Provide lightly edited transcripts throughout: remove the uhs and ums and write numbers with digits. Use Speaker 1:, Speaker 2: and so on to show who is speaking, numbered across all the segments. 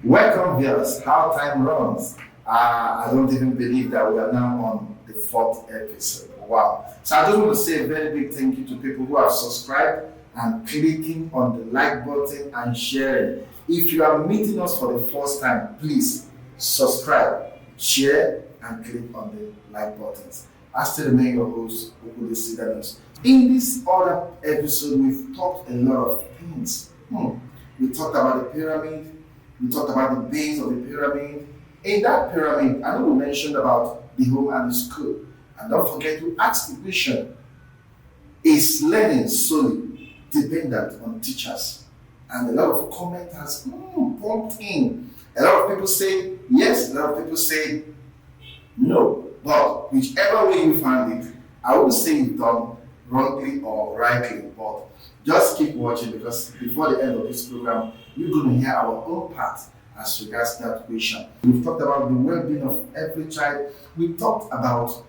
Speaker 1: Welcome, viewers. How time runs. I don't even believe that we are now on the fourth episode. Wow. So I just want to say a very big thank you to people who have subscribed and clicking on the like button and sharing. If you are meeting us for the first time, please subscribe, share, and click on the like buttons. I still remain your host, Okule Sidanos. In this other episode, we've talked a lot of things. We talked about the pyramid. We talked about the base of the pyramid. In that pyramid, I know we mentioned about the home and the school. And don't forget to ask the question, is learning solely dependent on teachers? And a lot of comments has pumped in. A lot of people say yes, a lot of people say no. But whichever way you find it, I won't say it's done wrongly or rightly, but just keep watching because before the end of this program, you're going to hear our own part as regards that question. We've talked about the well-being of every child. We talked about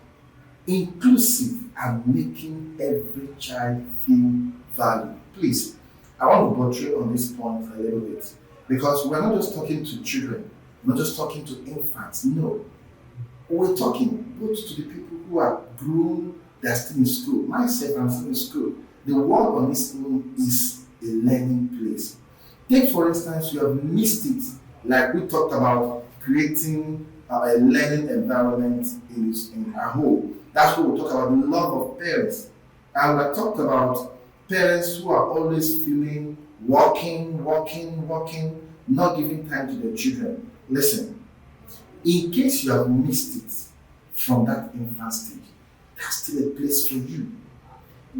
Speaker 1: inclusive and making every child feel valued. Please, I want to portray on this point a little bit because we're not just talking to children, we're not just talking to infants. No, we're talking both to the people who are grown, they're still in school. Myself, I'm still in school. The world on its own is a learning place. Take for instance, you have missed it, like we talked about creating a learning environment in our home. That's what we talk about, the love of parents. And we talked about parents who are always feeling working, not giving time to their children. Listen, in case you have missed it from that infant stage, that's still a place for you.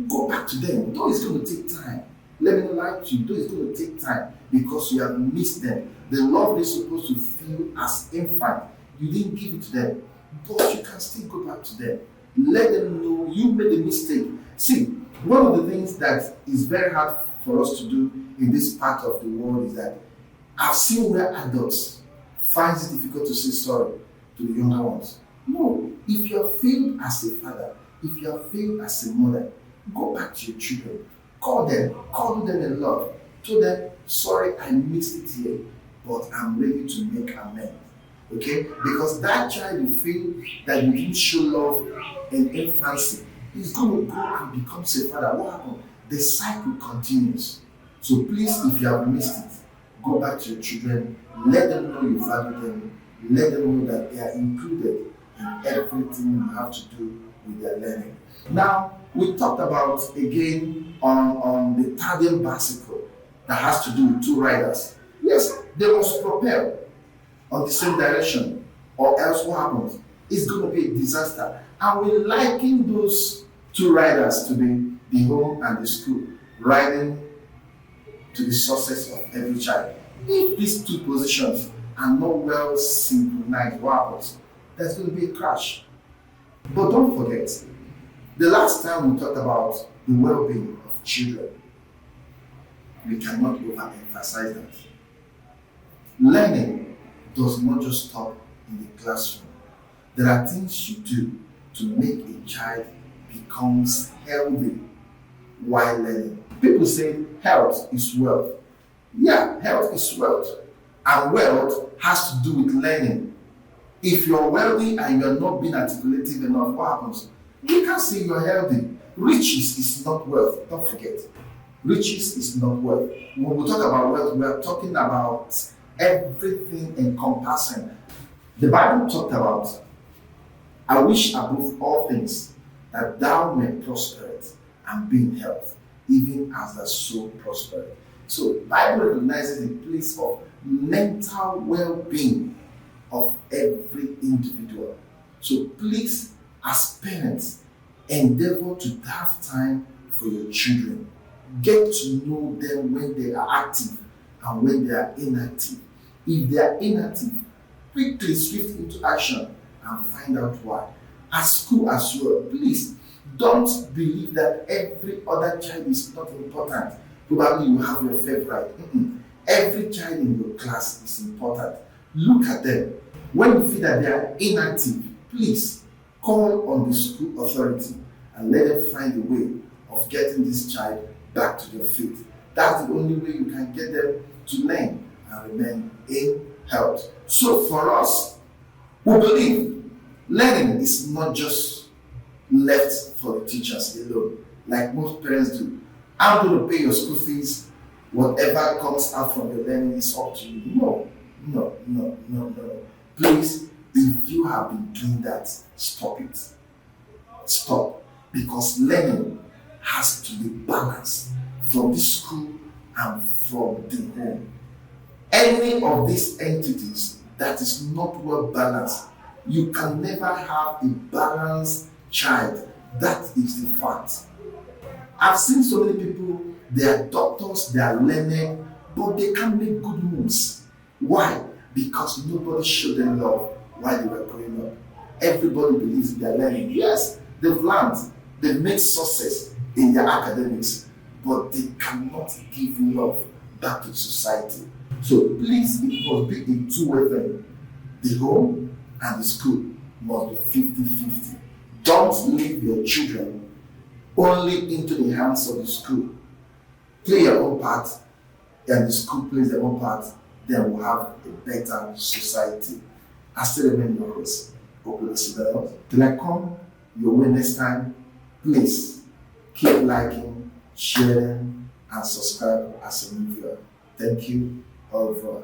Speaker 1: Go back to them. Though it's going to take time. Let me not lie to you. Though it's going to take time because you have missed them. The love they're supposed to feel as infant, you didn't give it to them. But you can still go back to them. Let them know you made a mistake. See, one of the things that is very hard for us to do in this part of the world is that I've seen where adults find it difficult to say sorry to the younger ones. No, if you have failed as a father, if you have failed as a mother, go back to your children. Call them in love. Tell them, sorry, I missed it here, but I'm ready to make amends. Okay? Because that child you feel that you didn't show love in infancy is going to go and becomes a father. What happened? The cycle continues. So please, if you have missed it, go back to your children. Let them know you value them. Let them know that they are included in everything you have to do with their learning. Now, we talked about again on the tandem bicycle that has to do with two riders. Yes, they must propel on the same direction, or else what happens? It's going to be a disaster. And we liken those two riders to be the home and the school, riding to the success of every child. If these two positions are not well synchronized, what happens? There's going to be a crash. But don't forget, the last time we talked about the well-being of children, we cannot overemphasize that. Learning does not just stop in the classroom. There are things you do to make a child becomes healthy while learning. People say health is wealth. Yeah, health is wealth. And wealth has to do with learning. If you're wealthy and you're not being articulative enough, what happens? You can't say you're healthy. Riches is not wealth. Don't forget. Riches is not wealth. When we talk about wealth, we are talking about everything encompassing. The Bible talked about, I wish above all things that thou may prosper and be in health, even as thy soul prospereth. So the Bible recognizes the place of mental well-being of every individual. So please, as parents, endeavor to have time for your children. Get to know them when they are active and when they are inactive. If they are inactive, quickly shift into action and find out why. At school as well, please don't believe that every other child is not important. Probably you have your favorite. Every child in your class is important. Look at them. When you feel that they are inactive, please call on the school authority and let them find a way of getting this child back to their feet. That's the only way you can get them to learn and remain in health. So for us, we believe learning is not just left for the teachers alone, like most parents do. I'm going to pay your school fees. Whatever comes out from your learning is up to you. No. Please, if you have been doing that, stop it. Stop. Because learning has to be balanced from the school and from the home. Any of these entities that is not well balanced, you can never have a balanced child. That is the fact. I've seen so many people, they are doctors, they are learned, but they can't make good moves. Why? Because nobody showed them love while they were growing up. Everybody believes they are learning. Yes, they've learned, they've made success in their academics, but they cannot give love back to society. So please, it must be a two-way thing. The home and the school must be 50-50. Don't leave your children only into the hands of the school. Play your own part, and the school plays their own part, then we'll have a better society. I still remain your host, Okulosibel. Till I come your way next time, please keep liking, sharing, and subscribe as a new viewer. Thank you. Au revoir.